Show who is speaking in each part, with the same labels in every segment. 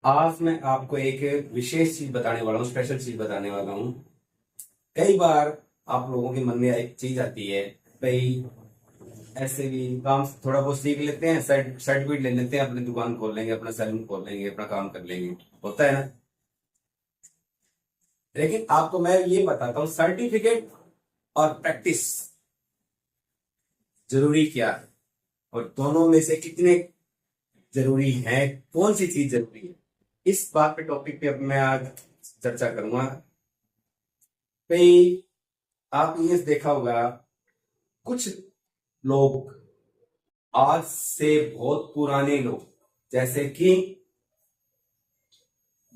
Speaker 1: आज मैं आपको एक विशेष चीज बताने वाला हूँ, स्पेशल चीज बताने वाला हूँ। कई बार आप लोगों के मन में एक चीज आती है, भाई ऐसे भी काम थोड़ा बहुत सीख लेते हैं, सर्टिफिकेट ले लेते हैं, अपनी दुकान खोल लेंगे, अपना सैलून खोल लेंगे, अपना काम कर लेंगे, होता है ना। लेकिन आपको मैं ये बताता हूँ, सर्टिफिकेट और प्रैक्टिस जरूरी क्या है और दोनों में से कितने जरूरी है, कौन सी चीज जरूरी है, इस बात पे टॉपिक पे अब मैं आज चर्चा करूंगा। भाई आप ये देखा होगा, कुछ लोग आज से बहुत पुराने लोग, जैसे कि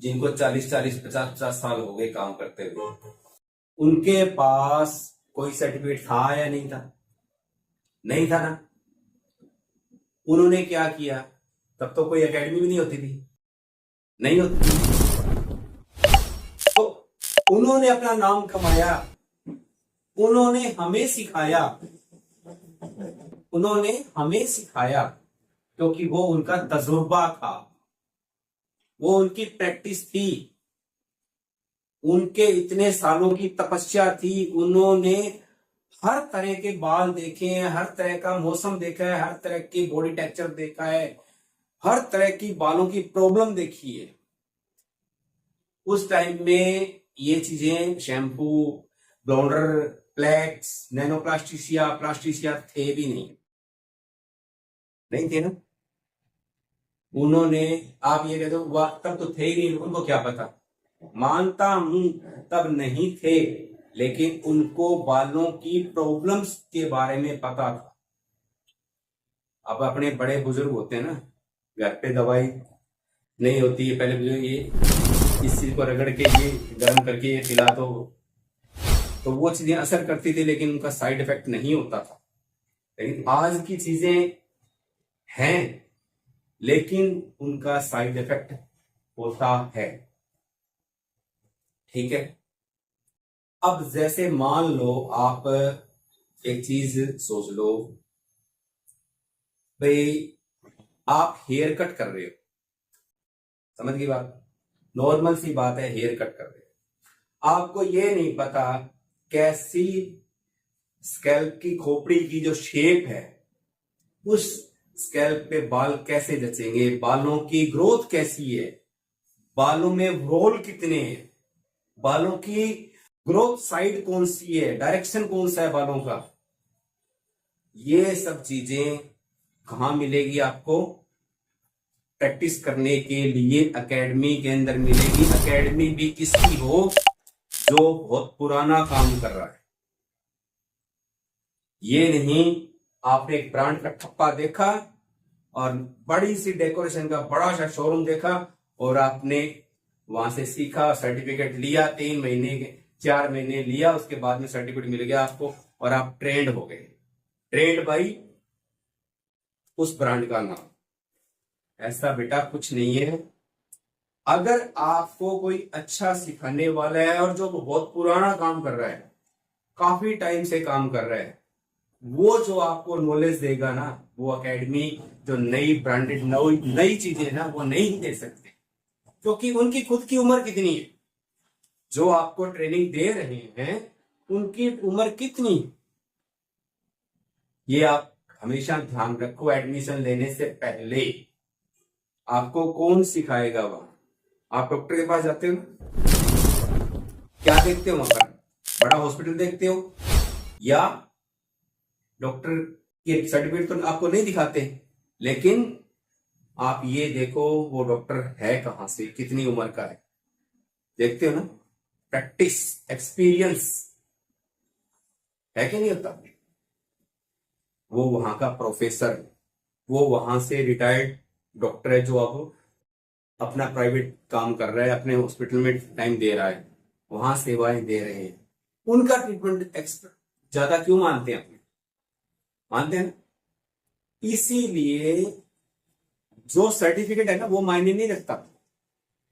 Speaker 1: जिनको 40-40, 50-50 साल हो गए काम करते हुए, उनके पास कोई सर्टिफिकेट था या नहीं था? नहीं था ना। उन्होंने क्या किया? तब तो कोई एकेडमी भी नहीं होती थी, नहीं होती थी। तो उन्होंने अपना नाम कमाया, उन्होंने हमें सिखाया, क्योंकि वो उनका तजुर्बा था, वो उनकी प्रैक्टिस थी, उनके इतने सालों की तपस्या थी। उन्होंने हर तरह के बाल देखे हैं, हर तरह का मौसम देखा है, हर तरह की बॉडी टेक्सचर देखा है, हर तरह की बालों की प्रॉब्लम देखी है। उस टाइम में ये चीजें शैम्पू, ब्लोंडर, प्लेक्स, नैनोप्लास्टिशिया, प्लास्टिशिया थे भी नहीं थे ना। उन्होंने, आप ये कह दो वाह तब तो थे ही नहीं, उनको क्या पता, मानता हूं तब नहीं थे, लेकिन उनको बालों की प्रॉब्लम्स के बारे में पता था। अब अपने बड़े बुजुर्ग होते हैं ना, घर पे दवाई नहीं होती है, पहले बुजुर्ग ये इस चीज को रगड़ के ये गर्म करके ये पिला दो, तो वो चीजें असर करती थी, लेकिन उनका साइड इफेक्ट नहीं होता था। लेकिन आज की चीजें हैं, लेकिन उनका साइड इफेक्ट होता है। ठीक है। अब जैसे मान लो, आप एक चीज सोच लो, भाई आप हेयर कट कर रहे हो, समझ गई बात, नॉर्मल सी बात है, हेयर कट कर रहे हो, आपको ये नहीं पता कैसी स्कैल्प की खोपड़ी की जो शेप है, उस स्कैल्प पे बाल कैसे जचेंगे, बालों की ग्रोथ कैसी है, बालों में रोल कितने हैं, बालों की ग्रोथ साइड कौन सी है, डायरेक्शन कौन सा है बालों का, ये सब चीजें कहां मिलेगी आपको? प्रैक्टिस करने के लिए एकेडमी के अंदर मिलेगी। एकेडमी भी किसकी हो? जो बहुत पुराना काम कर रहा है। ये नहीं आपने एक ब्रांड का ठप्पा देखा और बड़ी सी डेकोरेशन का बड़ा सा शोरूम देखा और आपने वहां से सीखा, सर्टिफिकेट लिया, 3 महीने 4 महीने लिया, उसके बाद में सर्टिफिकेट मिल गया आपको और आप ट्रेंड हो गए। ट्रेंड बाई उस ब्रांड का नाम। ऐसा बेटा कुछ नहीं है। अगर आपको कोई अच्छा सिखाने वाला है और जो बहुत पुराना काम कर रहा है, काफी टाइम से काम कर रहा है, वो जो आपको नॉलेज देगा ना, वो एकेडमी जो नई ब्रांडेड नई चीजें ना, वो नहीं दे सकते, क्योंकि उनकी खुद की उम्र कितनी है। जो आपको ट्रेनिंग दे रहे हैं उनकी उम्र कितनी, ये आप हमेशा ध्यान रखो। एडमिशन लेने से पहले आपको कौन सिखाएगा? वहां आप डॉक्टर के पास जाते हो, क्या देखते हो वहां पर? बड़ा हॉस्पिटल देखते हो या डॉक्टर की सर्टिफिकेट तो आपको नहीं दिखाते, लेकिन आप ये देखो वो डॉक्टर है कहां से, कितनी उम्र का है, देखते हो ना। प्रैक्टिस, एक्सपीरियंस है कि नहीं होता? वो वहां का प्रोफेसर, वो वहां से रिटायर्ड डॉक्टर है जो अब अपना प्राइवेट काम कर रहा है, अपने हॉस्पिटल में टाइम दे रहा है, वहां सेवाएं दे रहे हैं, उनका ट्रीटमेंट एक्सपर्ट ज्यादा क्यों मानते हैं? अपने मानते हैं ना। इसीलिए जो सर्टिफिकेट है ना, वो मायने नहीं रखता,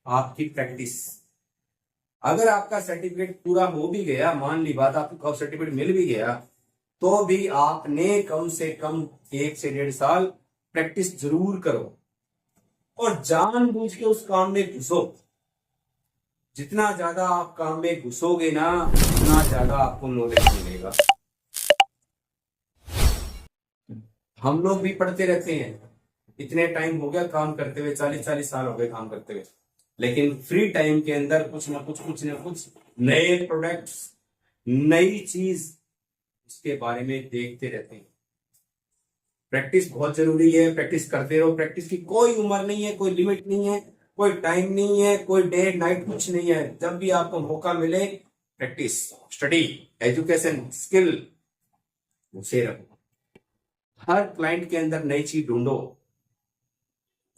Speaker 1: आपकी प्रैक्टिस। अगर आपका सर्टिफिकेट पूरा हो भी गया, मान ली बात, आपको सर्टिफिकेट मिल भी गया, तो भी आपने कम से कम 1 से 1.5 साल प्रैक्टिस जरूर करो। और जानबूझ के उस काम में घुसो। जितना ज्यादा आप काम में घुसोगे ना, उतना ज्यादा आपको नॉलेज मिलेगा। हम लोग भी पढ़ते रहते हैं, इतने टाइम हो गया काम करते हुए, 40-40 साल हो गए काम करते हुए, लेकिन फ्री टाइम के अंदर कुछ ना कुछ नए प्रोडक्ट्स, नई चीज उसके बारे में देखते रहते हैं। प्रैक्टिस बहुत जरूरी है, प्रैक्टिस करते रहो। प्रैक्टिस की कोई उम्र नहीं है, कोई लिमिट नहीं है, कोई टाइम नहीं है, कोई डे नाइट कुछ नहीं है। जब भी आपको मौका मिले प्रैक्टिस, स्टडी, एजुकेशन, स्किल उसे रखो। हर क्लाइंट के अंदर नई चीज ढूंढो,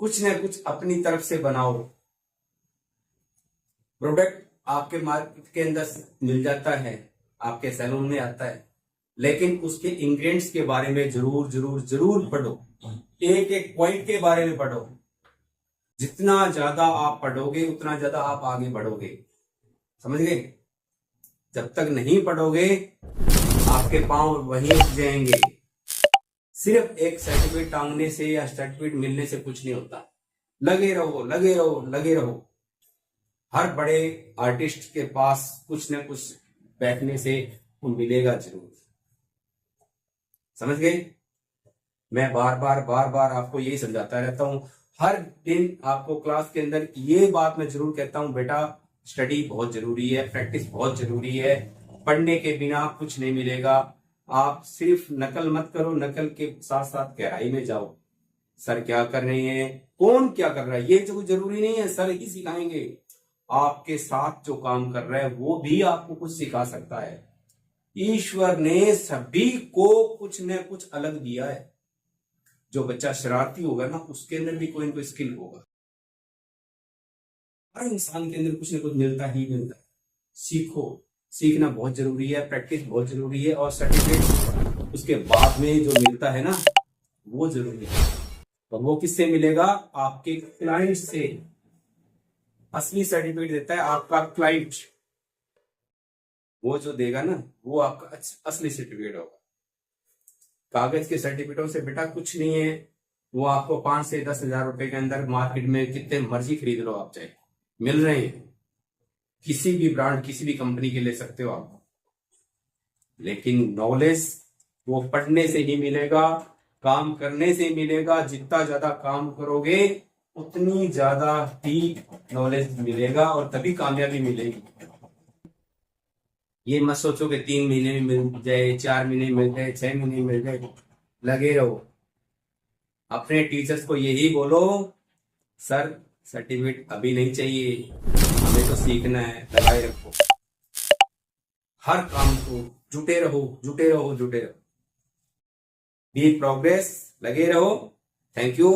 Speaker 1: कुछ ना कुछ अपनी तरफ से बनाओ। प्रोडक्ट आपके मार्केट के अंदर मिल जाता है, आपके सैलून में आता है, लेकिन उसके इंग्रेडिएंट्स के बारे में जरूर जरूर जरूर पढ़ो। एक एक पॉइंट के बारे में पढ़ो। जितना ज्यादा आप पढ़ोगे उतना ज्यादा आप आगे बढ़ोगे। समझ गए? जब तक नहीं पढ़ोगे आपके पांव वहीं उठ जाएंगे। सिर्फ एक सर्टिफिकेट टांगने से या सर्टिफिकेट मिलने से कुछ नहीं होता। लगे रहो, लगे रहो, लगे रहो। हर बड़े आर्टिस्ट के पास कुछ न कुछ बैठने से वो मिलेगा जरूर। समझ गए? मैं बार बार आपको यही समझाता रहता हूं। हर दिन आपको क्लास के अंदर ये बात मैं जरूर कहता हूं, बेटा स्टडी बहुत जरूरी है, प्रैक्टिस बहुत जरूरी है। पढ़ने के बिना कुछ नहीं मिलेगा। आप सिर्फ नकल मत करो, नकल के साथ साथ गहराई में जाओ। सर क्या कर रहे हैं, कौन क्या कर रहा है, ये जो जरूरी नहीं है सर ही सिखाएंगे। आपके साथ जो काम कर रहा है वो भी आपको कुछ सिखा सकता है। ईश्वर ने सभी को कुछ न कुछ अलग दिया है। जो बच्चा शरारती होगा ना, उसके अंदर भी कोई ना कोई स्किल होगा। हर इंसान के अंदर कुछ ना कुछ मिलता ही मिलता है। सीखो, सीखना बहुत जरूरी है, प्रैक्टिस बहुत जरूरी है, और सर्टिफिकेट उसके बाद में जो मिलता है ना वो जरूरी है। तो वो किससे मिलेगा? आपके क्लाइंट से। असली सर्टिफिकेट देता है आपका क्लाइंट। वो जो देगा ना वो आपका असली सर्टिफिकेट होगा। कागज के सर्टिफिकेटों से बेटा कुछ नहीं है। वो आपको 5 से 10 हजार रुपए के अंदर मार्केट में कितने मर्जी खरीद लो आप, चाहे मिल रहे हैं। किसी भी ब्रांड, किसी भी कंपनी के ले सकते हो आप। लेकिन नॉलेज वो पढ़ने से ही मिलेगा, काम करने से मिलेगा। जितना ज्यादा काम करोगे उतनी ज्यादा ही नॉलेज मिलेगा और तभी कामयाबी मिलेगी। ये मत सोचो कि 3 महीने में मिल जाए, 4 महीने में मिल जाए, 6 महीने में मिल जाए। लगे रहो। अपने टीचर्स को यही बोलो, सर सर्टिफिकेट अभी नहीं चाहिए, हमें तो सीखना है। लगाए रखो हर काम को, जुटे रहो, जुटे रहो, जुटे रहो। बी प्रोग्रेस, लगे रहो। Thank you.